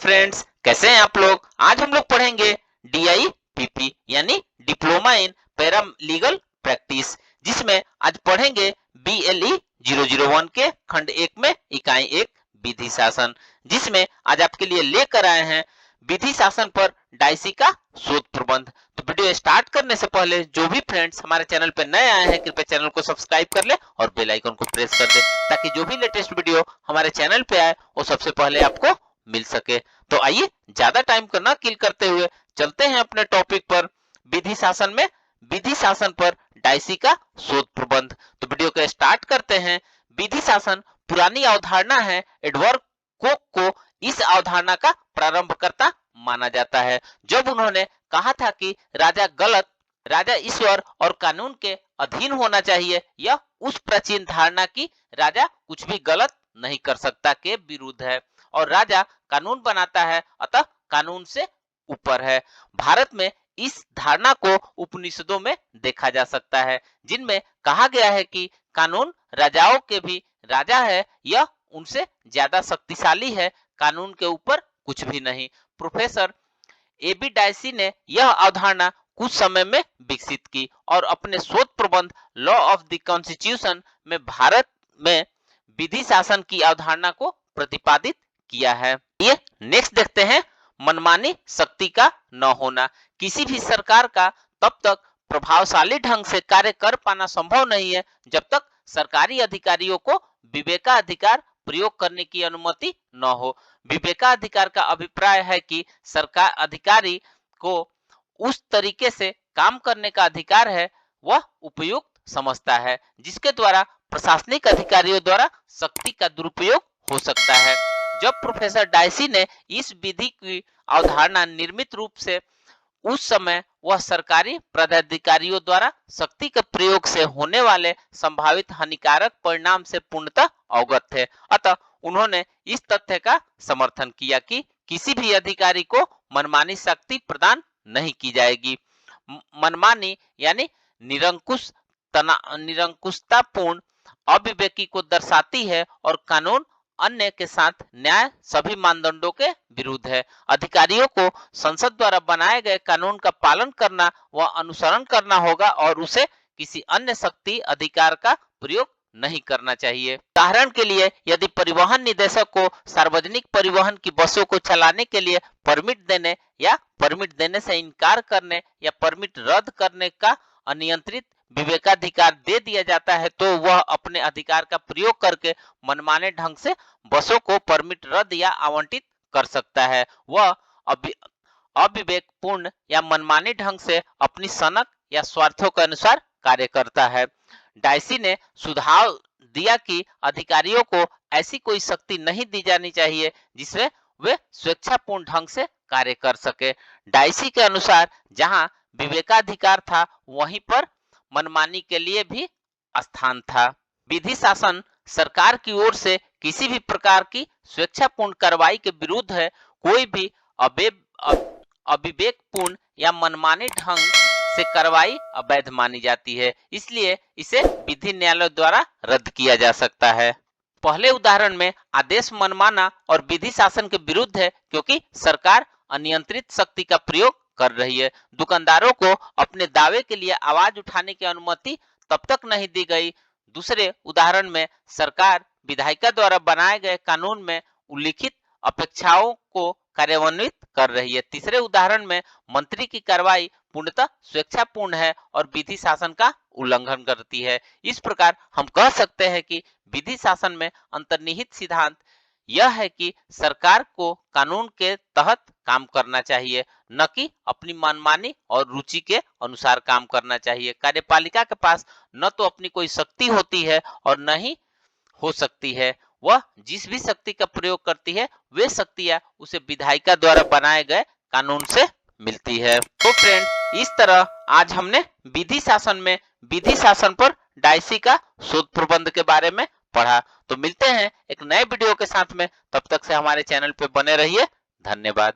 Friends, कैसे हैं आप लोग। आज हम लोग पढ़ेंगे DIPP यानी diploma in para legal practice, जिसमें आज पढ़ेंगे BLE 001 के खंड 1 में इकाई 1 विधि शासन, जिसमें आज आपके लिए लेकर आए हैं विधि शासन पर डायसी का शोध प्रबंध। तो वीडियो स्टार्ट करने से पहले जो भी फ्रेंड्स हमारे चैनल पे नए आए हैं, कृपया चैनल को सब्सक्राइब कर ले और बेल आइकन को प्रेस कर दे, ताकि जो भी लेटेस्ट वीडियो हमारे चैनल पे आए वो सबसे पहले आपको मिल सके। तो आइए ज्यादा टाइम को ना किल करते हुए चलते हैं अपने टॉपिक पर। विधि शासन में विधि शासन पर डायसी का शोध प्रबंध। तो वीडियो को स्टार्ट करते हैं। विधि शासन पुरानी अवधारणा है। एडवर्ड कोक को इस अवधारणा का प्रारंभकर्ता माना जाता है, जब उन्होंने कहा था कि राजा ईश्वर और कानून के अधीन होना चाहिए। यह उस प्राचीन धारणा की राजा कुछ भी गलत नहीं कर सकता के विरुद्ध है और राजा कानून बनाता है, अतः कानून से ऊपर है। भारत में इस धारणा को उपनिषदों में देखा जा सकता है, जिनमें कहा गया है कि कानून राजाओं के भी राजा है, यह उनसे ज्यादा शक्तिशाली है, कानून के ऊपर कुछ भी नहीं। प्रोफेसर AB डायसी ने यह अवधारणा कुछ समय में विकसित की और अपने शोध प्रबंध लॉ ऑफ द कॉन्स्टिट्यूशन में भारत में विधि शासन की अवधारणा को प्रतिपादित किया है। ये नेक्स्ट देखते हैं। मनमानी शक्ति का न होना। किसी भी सरकार का तब तक प्रभावशाली ढंग से कार्य कर पाना संभव नहीं है जब तक सरकारी अधिकारियों को विवेकाधिकार प्रयोग करने की अनुमति न हो। विवेकाधिकार का अभिप्राय है कि सरकार अधिकारी को उस तरीके से काम करने का अधिकार है वह उपयुक्त समझता है, जिसके द्वारा प्रशासनिक अधिकारियों द्वारा शक्ति का दुरुपयोग हो सकता है। जब प्रोफेसर डायसी ने इस विधि की अवधारणा निर्मित रूप से, उस समय वह सरकारी पदाधिकारियों द्वारा शक्ति के प्रयोग से होने वाले संभावित हानिकारक परिणाम से पूर्णतः अवगत थे। अतः उन्होंने इस तथ्य का समर्थन किया कि किसी भी अधिकारी को मनमानी शक्ति प्रदान नहीं की जाएगी। मनमानी यानी निरंकुशतापूर्ण अविवेकी को दर्शाती है और कानून अन्य के साथ न्याय सभी मानदंडों के विरुद्ध है। अधिकारियों को संसद द्वारा बनाए गए कानून का पालन करना व अनुसरण करना होगा और उसे किसी अन्य शक्ति अधिकार का प्रयोग नहीं करना चाहिए। उदाहरण के लिए, यदि परिवहन निदेशक को सार्वजनिक परिवहन की बसों को चलाने के लिए परमिट देने या परमिट देने से इनकार करने या परमिट रद्द करने का अनियंत्रित विवेकाधिकार दे दिया जाता है, तो वह अपने अधिकार का प्रयोग करके मनमाने ढंग से बसों को परमिट रद्द या आवंटित कर सकता है। वह अविवेकपूर्ण या मनमाने ढंग से अपनी सनक या स्वार्थों के अनुसार कार्य करता है। डायसी ने सुझाव दिया कि अधिकारियों को ऐसी कोई शक्ति नहीं दी जानी चाहिए जिससे वे स्वेच्छापूर्ण ढंग से कार्य कर सके। डायसी के अनुसार जहां विवेकाधिकार था, वहीं पर मनमानी के लिए भी स्थान था। विधि शासन सरकार की ओर से किसी भी प्रकार की स्वेच्छापूर्ण कार्रवाई के विरुद्ध है। कोई भी अविवेकपूर्ण या मनमाने ढंग से कार्रवाई अवैध मानी जाती है, इसलिए इसे विधि न्यायालय द्वारा रद्द किया जा सकता है। पहले उदाहरण में आदेश मनमाना और विधि शासन के विरुद्ध है, क्योंकि सरकार अनियंत्रित शक्ति का प्रयोग कर रही है। दुकानदारों को अपने दावे के लिए आवाज उठाने की अनुमति तब तक नहीं दी गई। दूसरे उदाहरण में सरकार विधायिका द्वारा बनाए गए कानून में उल्लिखित अपेक्षाओं को कार्यान्वित कर रही है। तीसरे उदाहरण में मंत्री की कार्रवाई पूर्णतः स्वेच्छापूर्ण है और विधि शासन का उल्लंघन करती है। इस प्रकार हम कह सकते हैं कि विधि शासन में अंतर्निहित सिद्धांत यह है कि सरकार को कानून के तहत काम करना चाहिए, न कि अपनी मनमानी और रुचि के अनुसार काम करना चाहिए। कार्यपालिका के पास न तो अपनी कोई शक्ति होती है और न ही हो सकती है। वह जिस भी शक्ति का प्रयोग करती है, वे शक्तियां उसे विधायिका द्वारा बनाए गए कानून से मिलती है। तो फ्रेंड, इस तरह आज हमने विधि शासन में विधि शासन पर डायसी का शोध प्रबंध के बारे में पढ़ा। तो मिलते हैं एक नए वीडियो के साथ में, तब तक से हमारे चैनल पे बने रहिए। धन्यवाद।